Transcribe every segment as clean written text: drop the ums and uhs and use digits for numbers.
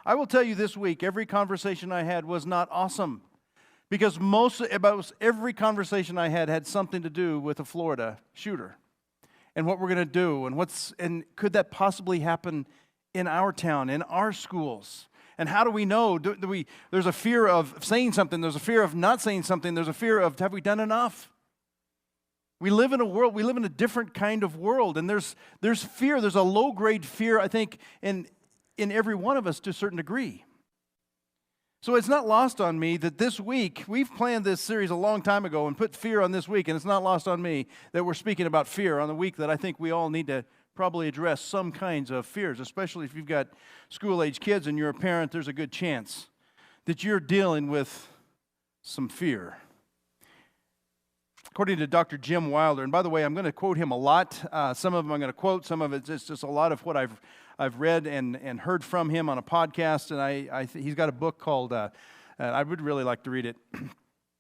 I will tell you this week, every conversation I had was not awesome. Because about every conversation I had something to do with a Florida shooter. And what we're going to do, and could that possibly happen in our town, in our schools? And how do we know? There's a fear of saying something, there's a fear of not saying something, there's a fear of, have we done enough? We live in a different kind of world, and there's fear, there's a low-grade fear, I think, in every one of us to a certain degree. So it's not lost on me that this week, we've planned this series a long time ago and put fear on this week, and it's not lost on me that we're speaking about fear on the week that I think we all need to probably address some kinds of fears, especially if you've got school-age kids and you're a parent. There's a good chance that you're dealing with some fear. According to Dr. Jim Wilder, and by the way, I'm going to quote him a lot. Some of them I'm going to quote. Some of it's just a lot of what I've read and heard from him on a podcast, and he's got a book called, I would really like to read it.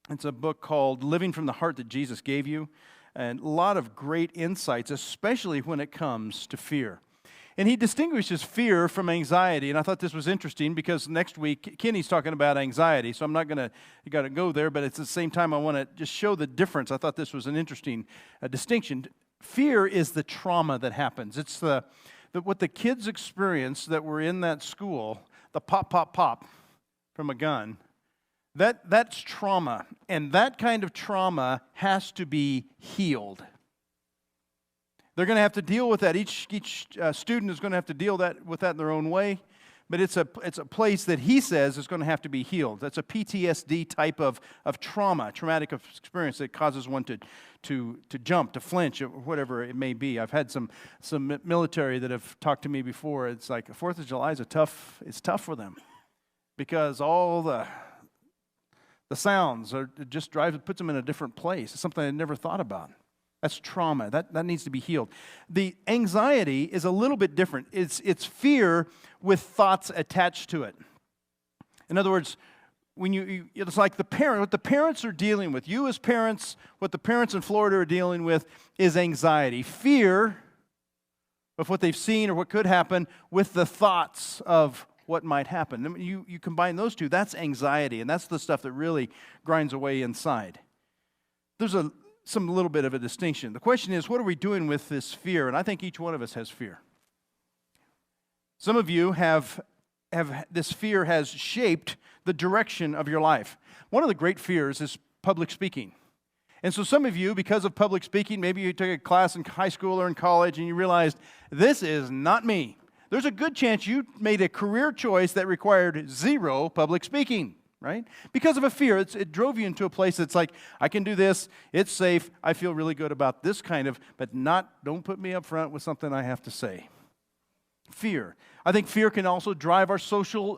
It's a book called Living from the Heart That Jesus Gave You, and a lot of great insights, especially when it comes to fear. And he distinguishes fear from anxiety, and I thought this was interesting because next week, Kenny's talking about anxiety, so I'm not going to go there, but at the same time, I want to just show the difference. I thought this was an interesting distinction. Fear is the trauma that happens. It's what the kids experience that were in that school, the pop, pop, pop from a gun, that's trauma. And that kind of trauma has to be healed. They're going to have to deal with that. Each student is going to have to deal with that in their own way. But it's a place that he says is going to have to be healed. That's a PTSD type of trauma, traumatic experience that causes one to jump, to flinch, or whatever it may be. I've had some military that have talked to me before. It's like 4th of July it's tough for them because all the sounds puts them in a different place. It's something I never thought about. That's trauma. That needs to be healed. The anxiety is a little bit different. It's fear with thoughts attached to it. In other words, it's like what the parents are dealing with. You as parents, what the parents in Florida are dealing with is anxiety. Fear of what they've seen or what could happen with the thoughts of what might happen. You combine those two, that's anxiety, and that's the stuff that really grinds away inside. There's some little bit of a distinction. The question is, what are we doing with this fear? And I think each one of us has fear. Some of you have this fear has shaped the direction of your life. One of the great fears is public speaking. And so some of you, because of public speaking, maybe you took a class in high school or in college and you realized, this is not me. There's a good chance you made a career choice that required zero public speaking. Right? Because of a fear, it drove you into a place that's like, I can do this, it's safe, I feel really good about this but don't put me up front with something I have to say. Fear. I think fear can also drive our social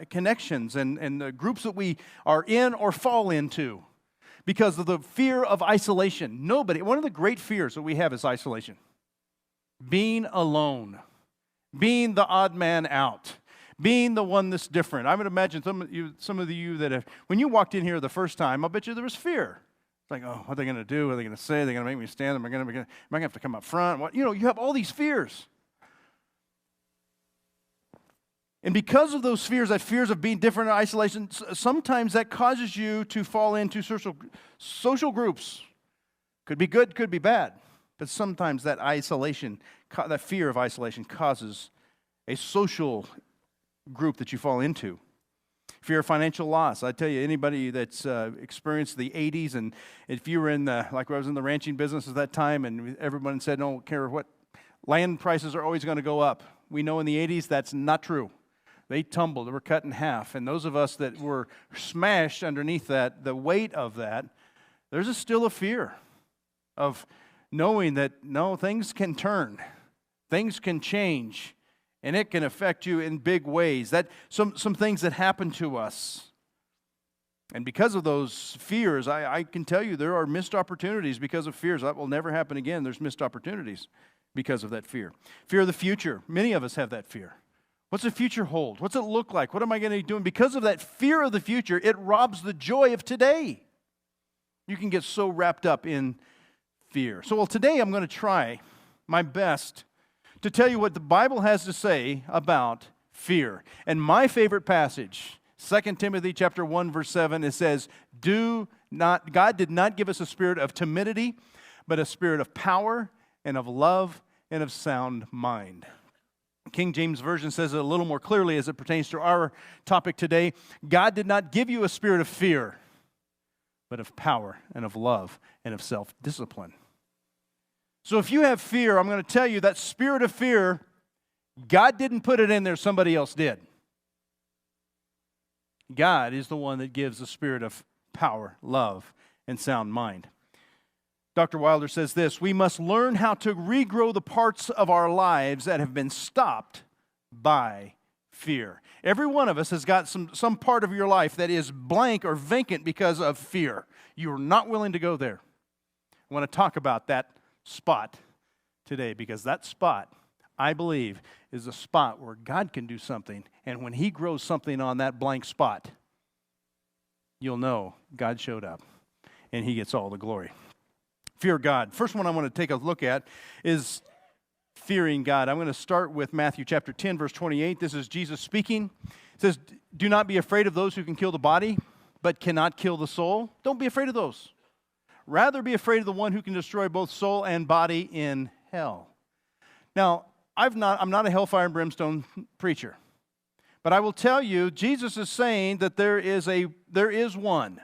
connections and the groups that we are in or fall into because of the fear of isolation. One of the great fears that we have is isolation. Being alone. Being the odd man out. Being the one that's different. I would imagine some of you that when you walked in here the first time, I'll bet you there was fear. It's like, oh, what are they going to do? What are they going to say? Are they going to make me stand? Am I going to have to come up front? You have all these fears. And because of those fears, that fears of being different in isolation, sometimes that causes you to fall into social groups. Could be good, could be bad. But sometimes that fear of isolation causes a social group that you fall into. Fear of financial loss. I tell you, anybody that's experienced the 80s, and if you were like I was in the ranching business at that time, and everyone said, don't care what, land prices are always going to go up. We know in the 80s that's not true. They tumbled, they were cut in half. And those of us that were smashed underneath that, the weight of that, there's still a fear of knowing that, no, things can turn. Things can change. And it can affect you in big ways. That some things that happen to us. And because of those fears, I can tell you there are missed opportunities because of fears. That will never happen again. There's missed opportunities because of that fear. Fear of the future. Many of us have that fear. What's the future hold? What's it look like? What am I going to be doing? Because of that fear of the future, it robs the joy of today. You can get so wrapped up in fear. So, today I'm going to try my best to tell you what the Bible has to say about fear. And my favorite passage, 2 Timothy chapter 1, verse 7, it says, God did not give us a spirit of timidity, but a spirit of power and of love and of sound mind. King James Version says it a little more clearly as it pertains to our topic today. God did not give you a spirit of fear, but of power and of love and of self-discipline. So if you have fear, I'm going to tell you that spirit of fear, God didn't put it in there, somebody else did. God is the one that gives the spirit of power, love, and sound mind. Dr. Wilder says this, we must learn how to regrow the parts of our lives that have been stopped by fear. Every one of us has got some part of your life that is blank or vacant because of fear. You are not willing to go there. I want to talk about that spot today because that spot, I believe, is a spot where God can do something. And when He grows something on that blank spot, you'll know God showed up and He gets all the glory. Fear God. First one I want to take a look at is fearing God. I'm going to start with Matthew chapter 10, verse 28. This is Jesus speaking. It says, do not be afraid of those who can kill the body, but cannot kill the soul. Don't be afraid of those. Rather be afraid of the one who can destroy both soul and body in hell. Now, I'm not a hellfire and brimstone preacher. But I will tell you, Jesus is saying that there is one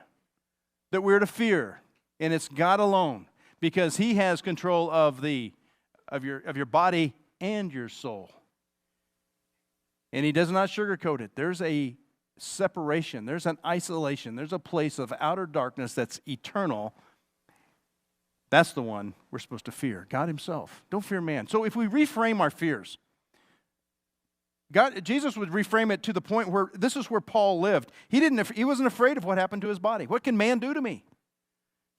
that we're to fear, and it's God alone. Because He has control of your body and your soul. And He does not sugarcoat it. There's a separation. There's an isolation. There's a place of outer darkness that's eternal. That's the one we're supposed to fear. God Himself. Don't fear man. So if we reframe our fears, Jesus would reframe it to the point where this is where Paul lived. He wasn't afraid of what happened to his body. What can man do to me?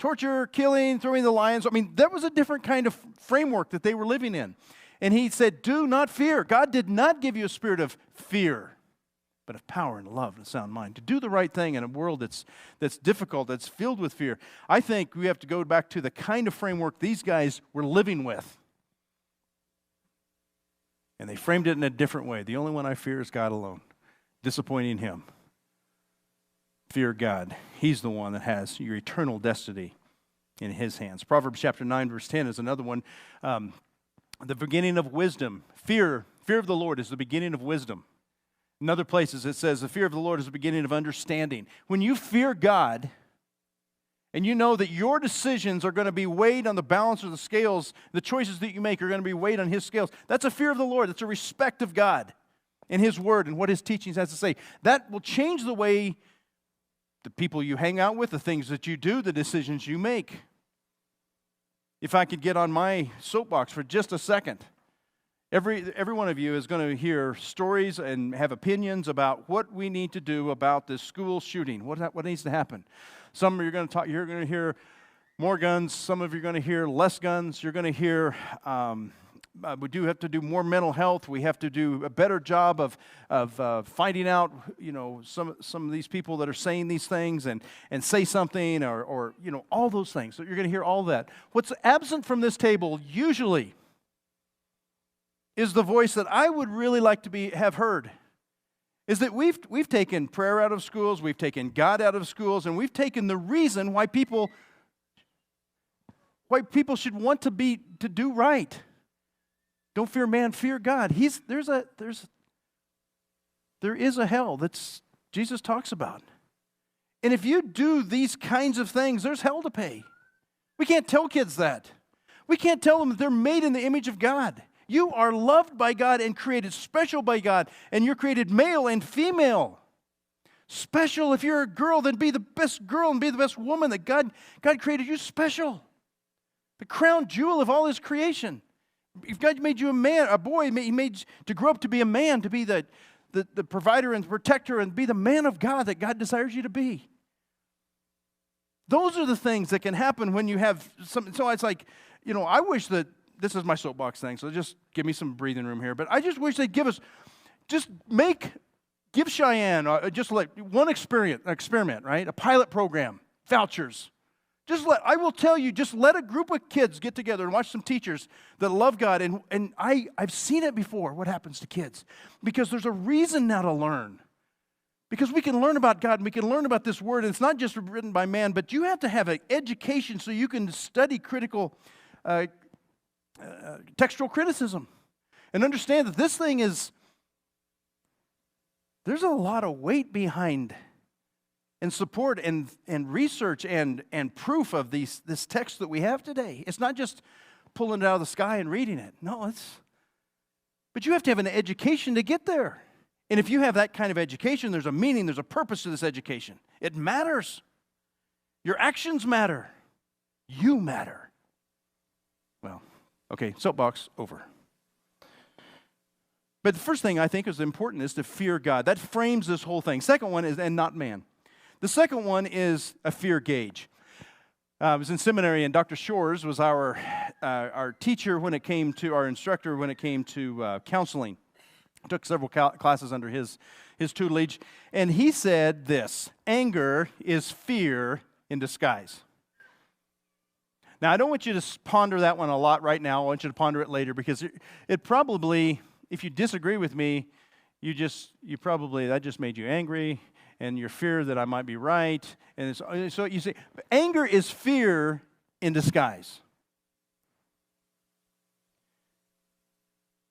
Torture, killing, throwing the lions. I mean, that was a different kind of framework that they were living in. And He said, do not fear. God did not give you a spirit of fear, but of power and love and a sound mind. To do the right thing in a world that's difficult, that's filled with fear. I think we have to go back to the kind of framework these guys were living with. And they framed it in a different way. The only one I fear is God alone. Disappointing Him. Fear God. He's the one that has your eternal destiny in His hands. Proverbs chapter 9, verse 10 is another one. The beginning of wisdom. Fear of the Lord is the beginning of wisdom. In other places it says the fear of the Lord is the beginning of understanding. When you fear God, and you know that your decisions are going to be weighed on the balance of the scales, the choices that you make are going to be weighed on His scales, that's a fear of the Lord. That's a respect of God and His Word and what His teachings has to say. That will change the way the people you hang out with, the things that you do, the decisions you make. If I could get on my soapbox for just a second, every one of you is going to hear stories and have opinions about what we need to do about this school shooting. What needs to happen? Some of you you're going to hear more guns. Some of you are going to hear less guns. You're going to hear we do have to do more mental health. We have to do a better job of finding out, some of these people that are saying these things and say something or all those things. So you're going to hear all that. What's absent from this table usually is the voice that I would really like to have heard. Is that we've taken prayer out of schools, we've taken God out of schools, and we've taken the reason why people should want to do right. Don't fear man, fear God. There is a hell that Jesus talks about. And if you do these kinds of things, there's hell to pay. We can't tell kids that. We can't tell them that they're made in the image of God. You are loved by God and created special by God, and you're created male and female. Special, if you're a girl, then be the best girl and be the best woman that God created you special. The crown jewel of all His creation. If God made you a man, a boy, He made you to grow up to be a man, to be the provider and protector and be the man of God that God desires you to be. Those are the things that can happen when you have something. So it's like, I wish that, this is my soapbox thing, so just give me some breathing room here, but I just wish they'd give Cheyenne just like one experiment, right? A pilot program, vouchers, I will tell you, just let a group of kids get together and watch some teachers that love God. And I've seen it before, what happens to kids. Because there's a reason now to learn. Because we can learn about God and we can learn about this word. And it's not just written by man, but you have to have an education so you can study critical, textual criticism. And understand that this thing there's a lot of weight behind and support and research and proof of this text that we have today. It's not just pulling it out of the sky and reading it. No, but you have to have an education to get there. And if you have that kind of education, there's a meaning, there's a purpose to this education. It matters. Your actions matter. You matter. Well, okay, soapbox over. But the first thing I think is important is to fear God. That frames this whole thing. Second one is, and not man. The second one is a fear gauge. I was in seminary, and Dr. Shores was our teacher when it came to, our instructor when it came to counseling. I took several classes under his tutelage, and he said this: anger is fear in disguise. Now, I don't want you to ponder that one a lot right now. I want you to ponder it later, because it probably, if you disagree with me, that just made you angry, and your fear that I might be right. And so you see, anger is fear in disguise.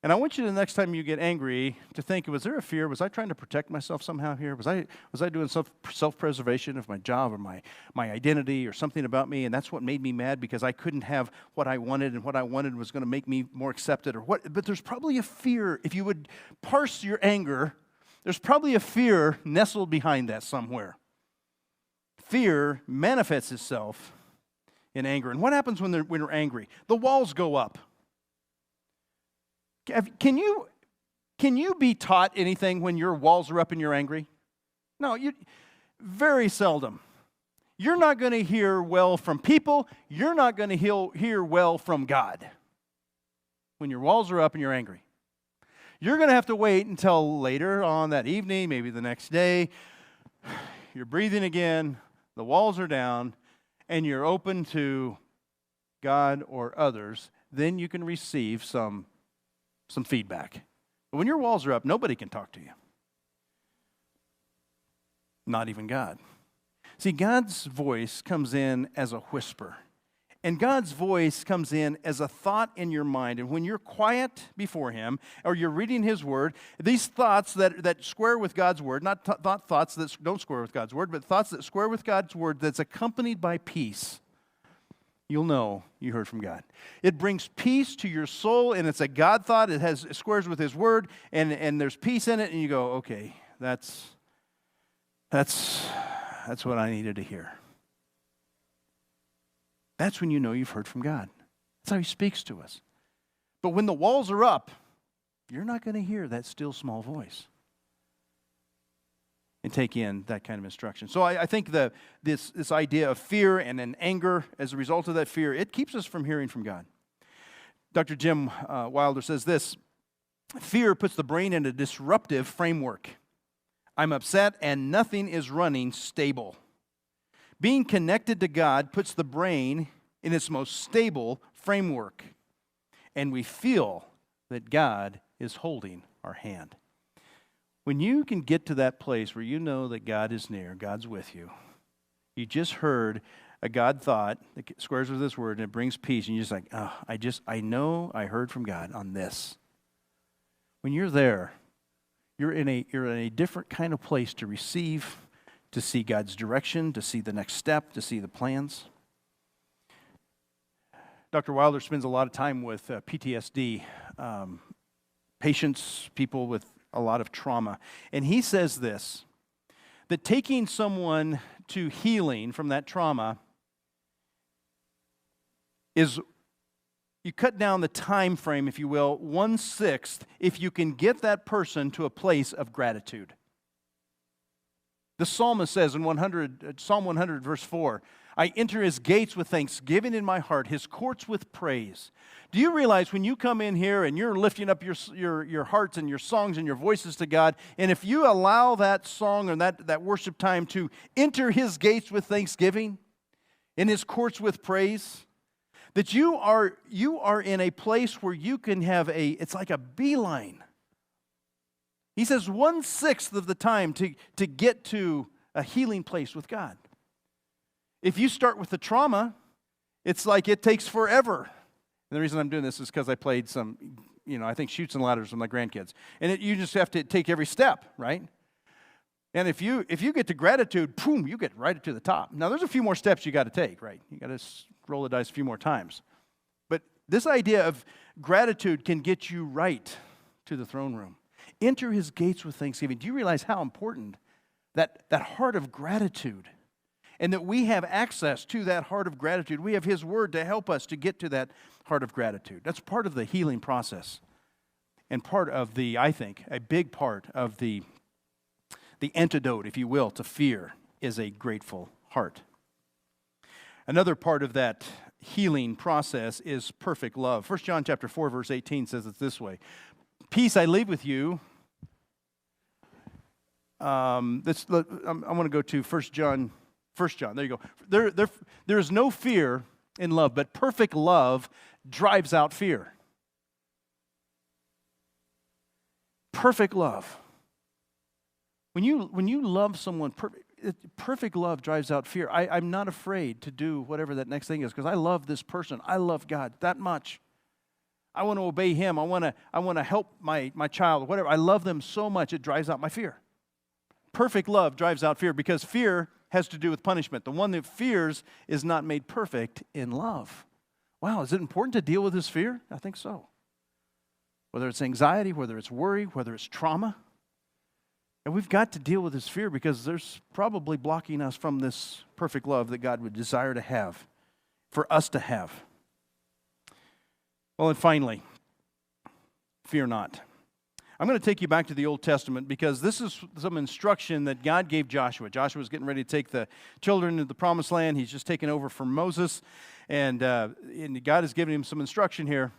And I want you, the next time you get angry, to think, was there a fear? Was I trying to protect myself somehow here? Was I doing self-preservation of my job or my identity or something about me, and that's what made me mad because I couldn't have what I wanted, and what I wanted was going to make me more accepted, or what? But there's probably a fear. If you would parse your anger, there's probably a fear nestled behind that somewhere. Fear manifests itself in anger. And what happens when we're angry? The walls go up. Can you be taught anything when your walls are up and you're angry? No, very seldom. You're not going to hear well from people. You're not going to hear well from God when your walls are up and you're angry. You're going to have to wait until later on that evening, maybe the next day. You're breathing again, the walls are down, and you're open to God or others. Then you can receive some feedback. But when your walls are up, nobody can talk to you. Not even God. See, God's voice comes in as a whisper. And God's voice comes in as a thought in your mind. And when you're quiet before Him, or you're reading His Word, these thoughts that square with God's Word, not thoughts that don't square with God's Word, but thoughts that square with God's Word that's accompanied by peace, you'll know you heard from God. It brings peace to your soul, and it's a God thought. It squares with His Word, and there's peace in it, and you go, okay, that's what I needed to hear. That's when you know you've heard from God. That's how He speaks to us. But when the walls are up, you're not going to hear that still small voice and take in that kind of instruction. So I think this idea of fear and then anger as a result of that fear, it keeps us from hearing from God. Dr. Jim Wilder says this: fear puts the brain in a disruptive framework. I'm upset and nothing is running stable. Being connected to God puts the brain in its most stable framework, and we feel that God is holding our hand. When you can get to that place where you know that God is near, God's with you, you just heard a God thought that squares with His Word and it brings peace, and you're just like, oh, I know I heard from God on this. When you're there, you're in a different kind of place to receive, to see God's direction, to see the next step, to see the plans. Dr. Wilder spends a lot of time with PTSD patients, people with a lot of trauma. And he says this, that taking someone to healing from that trauma is, you cut down the time frame, if you will, 1/6 if you can get that person to a place of gratitude. The psalmist says in Psalm 100, verse 4, I enter His gates with thanksgiving in my heart, His courts with praise. Do you realize when you come in here and you're lifting up your hearts and your songs and your voices to God, and if you allow that song or that worship time to enter His gates with thanksgiving, in his courts with praise. That you are in a place where you can have it's like a beeline. He says 1/6 of the time to get to a healing place with God. If you start with the trauma, it's like it takes forever. And the reason I'm doing this is because I played some, I think Chutes and Ladders with my grandkids. And you just have to take every step, right? And if you get to gratitude, boom, you get right to the top. Now, there's a few more steps you got to take, right? You got to roll the dice a few more times. But this idea of gratitude can get you right to the throne room. Enter his gates with thanksgiving. Do you realize how important that heart of gratitude, and that we have access to that heart of gratitude? We have his word to help us to get to that heart of gratitude. That's part of the healing process. And part of I think, a big part of the antidote, if you will, to fear is a grateful heart. Another part of that healing process is perfect love. 1 John chapter 4, verse 18 says it this way. Peace I leave with you. I want to go to 1 John. There you go. There is no fear in love, but perfect love drives out fear. Perfect love. When you love someone, perfect love drives out fear. I'm not afraid to do whatever that next thing is because I love this person. I love God that much. I want to obey him. I want to help my child, whatever. I love them so much it drives out my fear. Perfect love drives out fear because fear has to do with punishment. The one that fears is not made perfect in love. Wow, is it important to deal with this fear? I think so. Whether it's anxiety, whether it's worry, whether it's trauma. And we've got to deal with this fear because there's probably blocking us from this perfect love that God would desire to have, for us to have. Well, and finally, fear not. I'm going to take you back to the Old Testament because this is some instruction that God gave Joshua. Joshua was getting ready to take the children into the Promised Land. He's just taken over from Moses, and God has given him some instruction here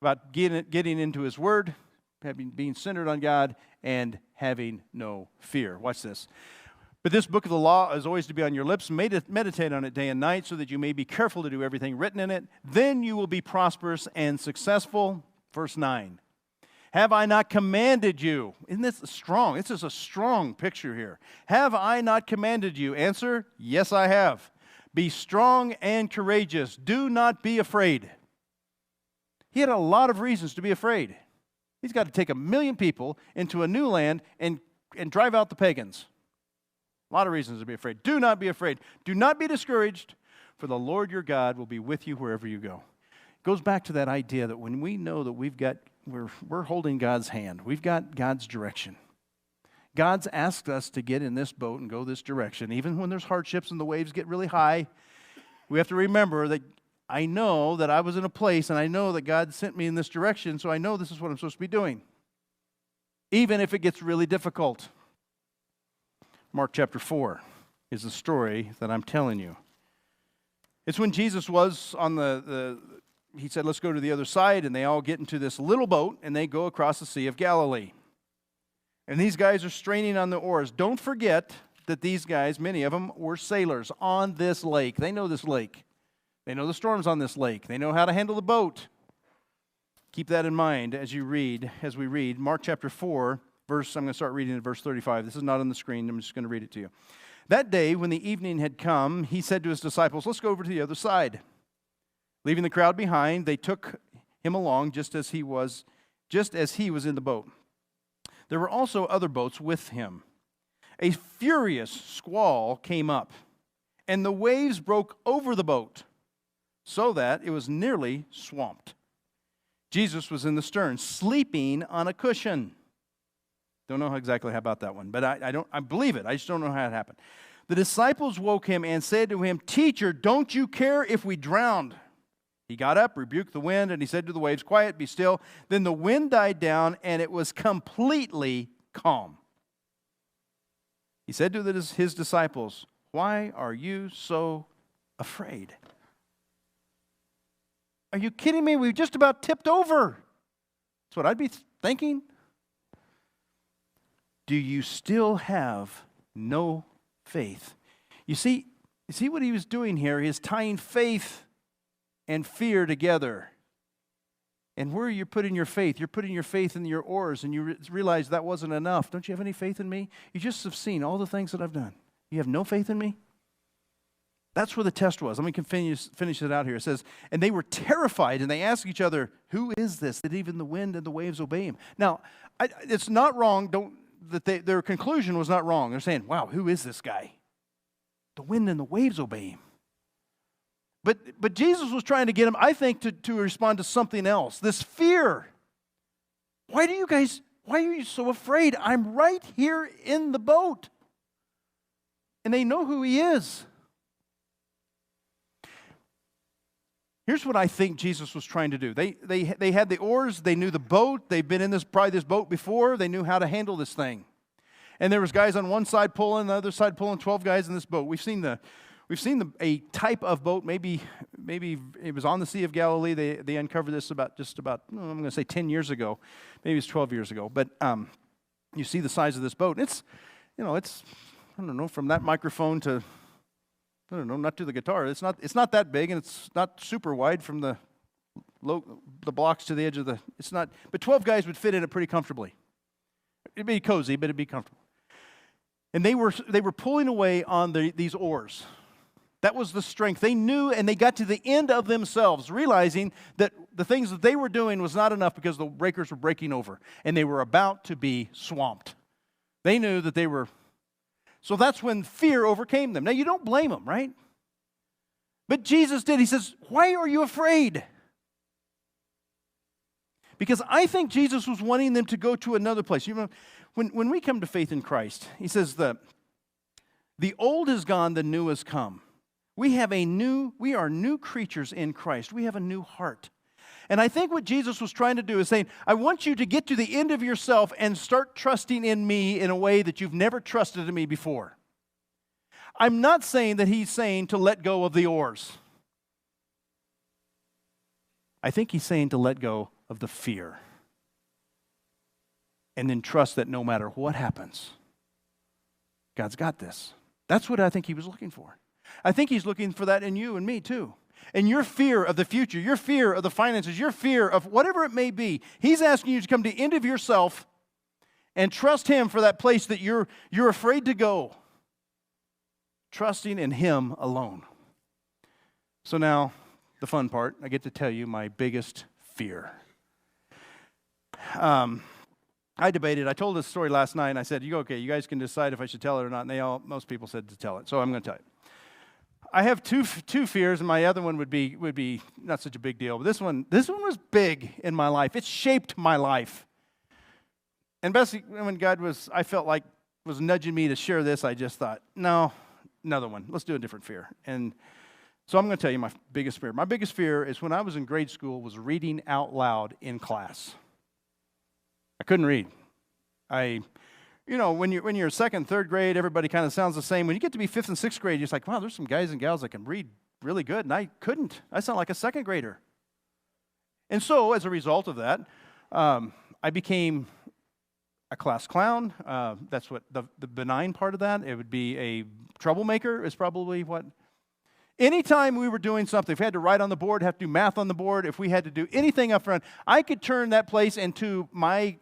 about getting into his word, being centered on God, and having no fear. Watch this. But this book of the law is always to be on your lips. Meditate on it day and night so that you may be careful to do everything written in it. Then you will be prosperous and successful. Verse 9. Have I not commanded you? Isn't this strong? This is a strong picture here. Have I not commanded you? Answer, yes, I have. Be strong and courageous. Do not be afraid. He had a lot of reasons to be afraid. He's got to take 1 million people into a new land and drive out the pagans. A lot of reasons to be afraid. Do not be afraid. Do not be discouraged, for the Lord your God will be with you wherever you go. It goes back to that idea that when we know that we're holding God's hand, we've got God's direction. God's asked us to get in this boat and go this direction. Even when there's hardships and the waves get really high, we have to remember that I know that I was in a place and I know that God sent me in this direction, so I know this is what I'm supposed to be doing, even if it gets really difficult. Mark chapter 4 is the story that I'm telling you. It's when Jesus was on he said, let's go to the other side, and they all get into this little boat, and they go across the Sea of Galilee. And these guys are straining on the oars. Don't forget that these guys, many of them, were sailors on this lake. They know this lake. They know the storms on this lake. They know how to handle the boat. Keep that in mind as we read Mark chapter 4, I'm going to start reading at verse 35. This is not on the screen. I'm just going to read it to you. That day, when the evening had come, he said to his disciples, let's go over to the other side. Leaving the crowd behind, they took him along just as he was in the boat. There were also other boats with him. A furious squall came up, and the waves broke over the boat, so that it was nearly swamped. Jesus was in the stern, sleeping on a cushion. Don't know exactly how about that one, but I believe it. I just don't know how it happened. The disciples woke him and said to him, Teacher, don't you care if we drowned? He got up, rebuked the wind, and he said to the waves, Quiet, be still. Then the wind died down, and it was completely calm. He said to his disciples, Why are you so afraid? Are you kidding me? We've just about tipped over. That's what I'd be thinking. Do you still have no faith? You see, You see what he was doing here? He is tying faith and fear together. And where are you putting your faith? You're putting your faith in your oars, and you realize that wasn't enough. Don't you have any faith in me? You just have seen all the things that I've done. You have no faith in me? That's where the test was. Let me finish it out here. It says, and they were terrified, and they asked each other, who is this that even the wind and the waves obey him? Now, it's not wrong. Their conclusion was not wrong. They're saying, wow, who is this guy? The wind and the waves obey him. But Jesus was trying to get him, I think, to respond to something else. This fear. Why are you so afraid? I'm right here in the boat. And they know who he is. Here's what I think Jesus was trying to do. They had the oars. They knew the boat. They've been in this boat before. They knew how to handle this thing. And there was guys on one side pulling, the other side pulling, 12 guys in this boat. We've seen a type of boat. Maybe it was on the Sea of Galilee. They uncovered this about I'm going to say 10 years ago. Maybe it's 12 years ago. But you see the size of this boat. It's I don't know, from that microphone to, I don't know, not to the guitar. It's not that big, and it's not super wide from the blocks to the edge of the. It's not. But 12 guys would fit in it pretty comfortably. It'd be cozy, but it'd be comfortable. And they were pulling away on these oars. That was the strength. They knew, and they got to the end of themselves, realizing that the things that they were doing was not enough because the breakers were breaking over, and they were about to be swamped. They knew that they were. So that's when fear overcame them. Now, you don't blame them, right? But Jesus did. He says, why are you afraid? Because I think Jesus was wanting them to go to another place. You know, when we come to faith in Christ, he says that the old is gone, the new has come. We are new creatures in Christ. We have a new heart. And I think what Jesus was trying to do is saying, I want you to get to the end of yourself and start trusting in me in a way that you've never trusted in me before. I'm not saying that he's saying to let go of the oars. I think he's saying to let go of the fear. And then trust that no matter what happens, God's got this. That's what I think he was looking for. I think he's looking for that in you and me too. And your fear of the future, your fear of the finances, your fear of whatever it may be, he's asking you to come to the end of yourself and trust him for that place that you're afraid to go. Trusting in him alone. So now, the fun part, I get to tell you my biggest fear. I debated. I told this story last night, and I said, "Okay, you guys can decide if I should tell it or not." And most people said to tell it, so I'm going to tell it. I have two fears, and my other one would be not such a big deal. But this one was big in my life. It shaped my life. And basically, when God I felt like was nudging me to share this, I just thought, no, another one. Let's do a different fear. And so I'm going to tell you my biggest fear. My biggest fear is when I was in grade school was reading out loud in class. I couldn't read. When you're second, third grade, everybody kind of sounds the same. When you get to be fifth and sixth grade, you're just like, wow, there's some guys and gals that can read really good, and I couldn't. I sound like a second grader. And so, as a result of that, I became a class clown. That's what the benign part of that. It would be a troublemaker is probably what. Anytime we were doing something, if we had to write on the board, have to do math on the board, if we had to do anything up front, I could turn that place into my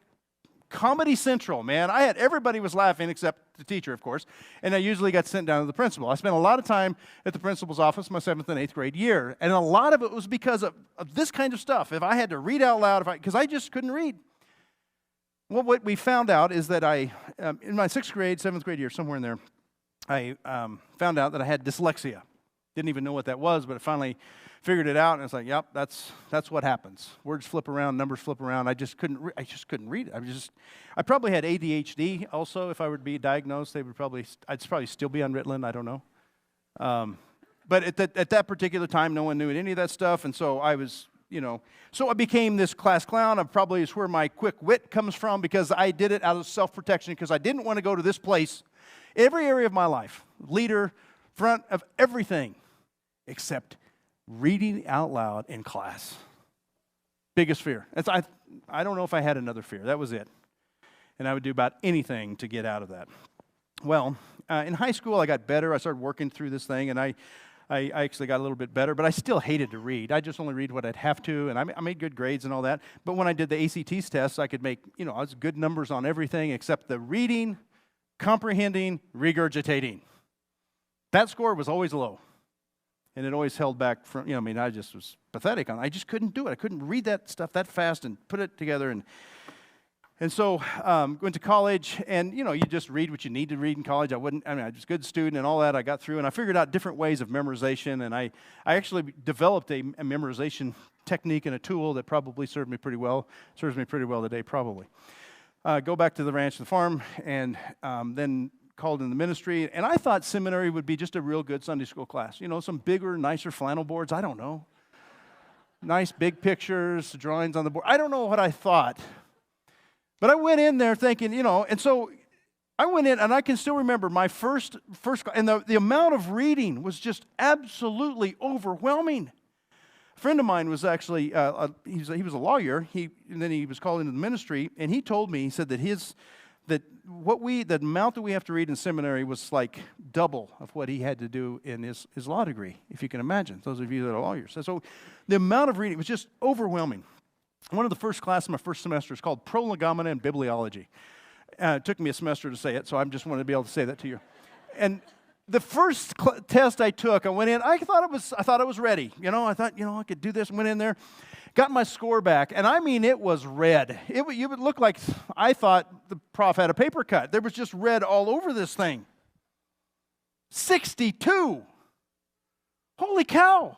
Comedy Central, man. Everybody was laughing except the teacher, of course, and I usually got sent down to the principal. I spent a lot of time at the principal's office my 7th and 8th grade year, and a lot of it was because of this kind of stuff. If I had to read out loud, because I just couldn't read. Well, what we found out is that in my 6th grade, 7th grade year, somewhere in there, I found out that I had dyslexia. Didn't even know what that was, but I finally figured it out, and it's like, yep, that's what happens. Words flip around, numbers flip around. I just couldn't read it. I probably had ADHD also. If I were to be diagnosed, I'd probably still be on Ritalin. I don't know. But at that particular time, no one knew any of that stuff, and so I was, so I became this class clown. Probably is where my quick wit comes from, because I did it out of self-protection, because I didn't want to go to this place. Every area of my life, leader, front of everything, except reading out loud in class. Biggest fear. I don't know if I had another fear. That was it. And I would do about anything to get out of that. Well, in high school, I got better. I started working through this thing, and I actually got a little bit better, but I still hated to read. I just only read what I'd have to, and I made good grades and all that. But when I did the ACT tests, I could make, I was good numbers on everything except the reading, comprehending, regurgitating. That score was always low, and it always held back from, I just was pathetic on it. I just couldn't do it. I couldn't read that stuff that fast and put it together. And so went to college, and, you just read what you need to read in college. I was a good student and all that. I got through, and I figured out different ways of memorization, and I actually developed a memorization technique and a tool that probably serves me pretty well today, probably. Go back to the ranch, the farm, and then called in the ministry, and I thought seminary would be just a real good Sunday school class. Some bigger, nicer flannel boards. I don't know. Nice big pictures, drawings on the board. I don't know what I thought. But I went in there thinking, and so I went in, and I can still remember my first, and the amount of reading was just absolutely overwhelming. A friend of mine was actually, he was a lawyer, and then he was called into the ministry, and he told me, he said that the amount that we have to read in seminary was like double of what he had to do in his law degree, if you can imagine, those of you that are lawyers. So the amount of reading was just overwhelming. One of the first classes in my first semester is called Prolegomena and Bibliology. It took me a semester to say it, so I just wanted to be able to say that to you. And the first test I took, I went in. I thought I was ready. I thought, I could do this. Went in there, got my score back, and it was red. It would look like I thought the prof had a paper cut. There was just red all over this thing. 62. Holy cow!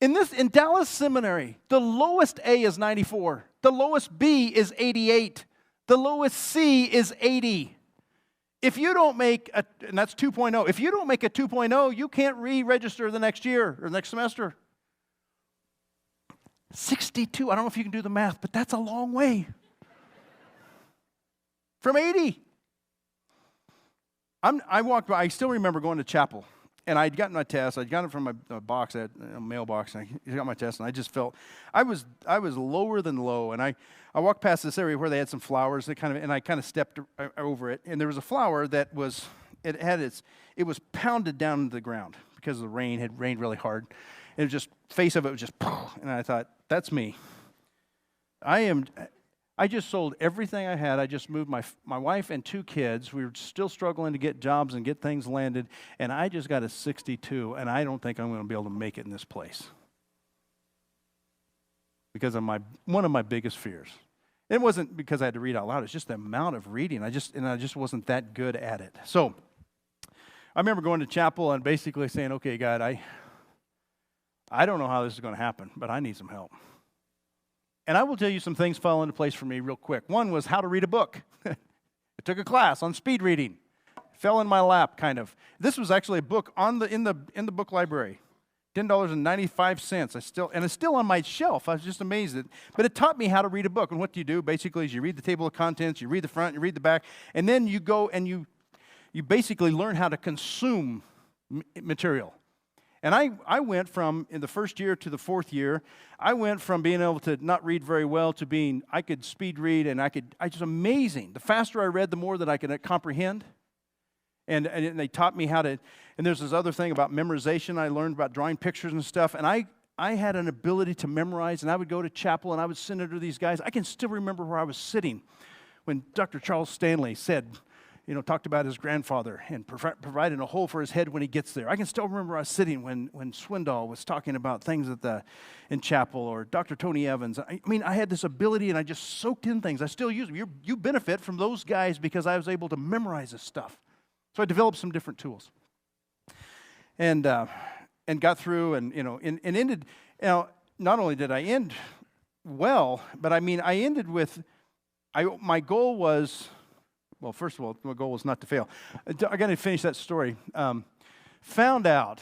In Dallas Seminary, the lowest A is 94. The lowest B is 88. The lowest C is 80. If you don't make and that's 2.0. If you don't make a 2.0, you can't re-register the next year or next semester. 62. I don't know if you can do the math, but that's a long way from 80. I walked by. I still remember going to chapel. And I'd gotten my test. I'd gotten it from my box, a mailbox, and I got my test, and I just felt I was lower than low. And I walked past this area where they had some flowers, and I kind of stepped over it, and there was a flower that was pounded down into the ground because of the rain. It had rained really hard, and it just face of it was just, and I thought, that's me. I just sold everything I had. I just moved my wife and 2 kids. We were still struggling to get jobs and get things landed, and I just got a 62, and I don't think I'm going to be able to make it in this place because of one of my biggest fears. It wasn't because I had to read out loud. It's just the amount of reading. I just wasn't that good at it. So I remember going to chapel and basically saying, okay, God, I don't know how this is going to happen, but I need some help. And I will tell you some things fell into place for me real quick. One was how to read a book. I took a class on speed reading. It fell in my lap, kind of. This was actually a book in the book library, $10.95. It's still on my shelf. I was just amazed but it taught me how to read a book. And what do you do? Basically, is you read the table of contents, you read the front, you read the back, and then you go and you basically learn how to consume material. And I went from, in the first year to the 4th year, I went from being able to not read very well to I could speed read, and just amazing. The faster I read, the more that I could comprehend. And they taught me how to, and there's this other thing about memorization. I learned about drawing pictures and stuff, and I had an ability to memorize, and I would go to chapel, and I would sit under these guys. I can still remember where I was sitting when Dr. Charles Stanley talked about his grandfather and providing a hole for his head when he gets there. I can still remember I was sitting when Swindoll was talking about things in chapel, or Dr. Tony Evans. I had this ability, and I just soaked in things. I still use them. You benefit from those guys because I was able to memorize this stuff. So I developed some different tools, and got through, and ended. Not only did I end well, but I ended with. My goal was. Well, first of all, my goal was not to fail. I got to finish that story. Found out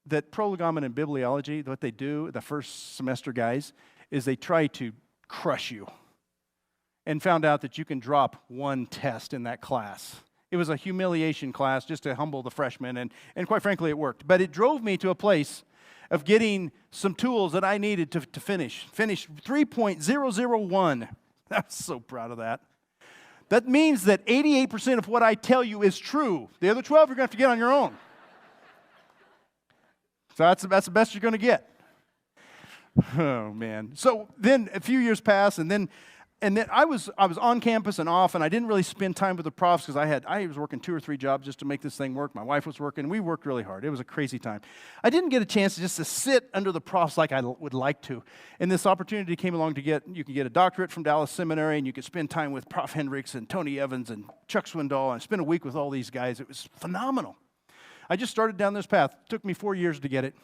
that Prolegomena and Bibliology, what they do, the first semester guys, is they try to crush you. And found out that you can drop one test in that class. It was a humiliation class just to humble the freshmen, and quite frankly, it worked. But it drove me to a place of getting some tools that I needed to finish. Finish 3.001. I was so proud of that. That means that 88% of what I tell you is true. The other 12 you're going to have to get on your own. So that's the best you're going to get. Oh, man. So then a few years pass, and then I was on campus and off, and I didn't really spend time with the profs because I was working 2 or 3 jobs just to make this thing work. My wife was working. We worked really hard. It was a crazy time. I didn't get a chance just to sit under the profs like I would like to. And this opportunity came along you can get a doctorate from Dallas Seminary, and you could spend time with Prof. Hendricks and Tony Evans and Chuck Swindoll, and spend a week with all these guys. It was phenomenal. I just started down this path. It took me 4 years to get it.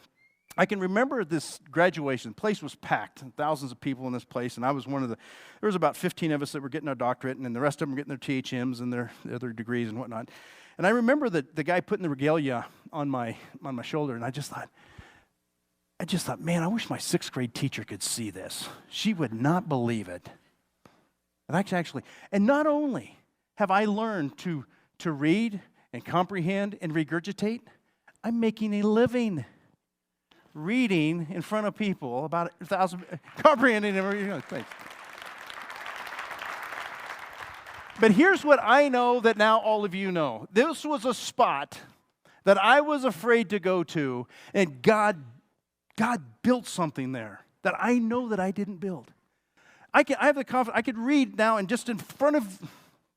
I can remember this graduation. The place was packed, thousands of people in this place, and I was there was about 15 of us that were getting our doctorate, and then the rest of them were getting their THMs and their other degrees and whatnot. And I remember the guy putting the regalia on my shoulder, and I just thought, man, I wish my 6th grade teacher could see this. She would not believe it. And not only have I learned to read and comprehend and regurgitate, I'm making a living reading in front of people about 1,000, comprehending and reading. Thanks. But here's what I know that now all of you know. This was a spot that I was afraid to go to, and God built something there that I know that I didn't build. I have the confidence. I could read now and just in front of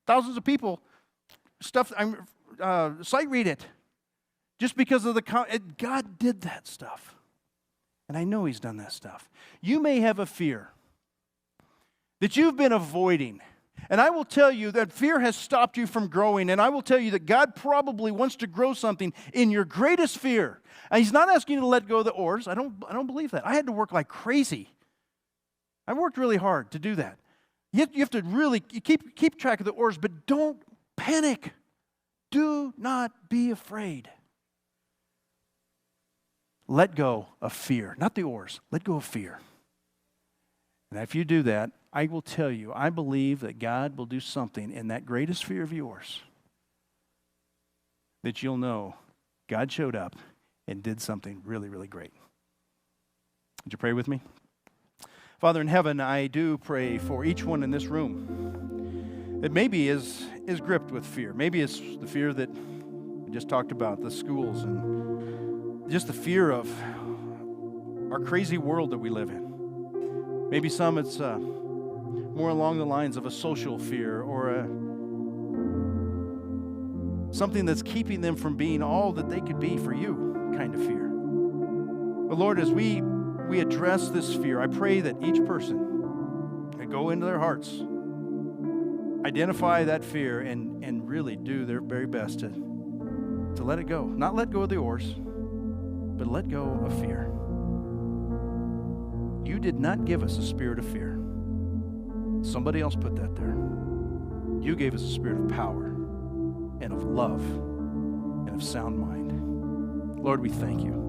thousands of people, sight read it. Just because of God did that stuff. And I know He's done that stuff. You may have a fear that you've been avoiding. And I will tell you that fear has stopped you from growing. And I will tell you that God probably wants to grow something in your greatest fear. And He's not asking you to let go of the oars. I don't believe that. I had to work like crazy. I worked really hard to do that. You have to really keep track of the oars, but don't panic. Do not be afraid. Let go of fear. Not the oars. Let go of fear. And if you do that, I will tell you, I believe that God will do something in that greatest fear of yours that you'll know God showed up and did something really, really great. Would you pray with me? Father in heaven, I do pray for each one in this room that maybe is gripped with fear. Maybe it's the fear that we just talked about, the schools, and just the fear of our crazy world that we live in. Maybe some it's more along the lines of a social fear or something that's keeping them from being all that they could be for you kind of fear. But Lord, as we address this fear, I pray that each person can go into their hearts, identify that fear, and really do their very best to let it go. Not let go of the oars, but let go of fear. You did not give us a spirit of fear. Somebody else put that there. You gave us a spirit of power and of love and of sound mind. Lord, we thank you.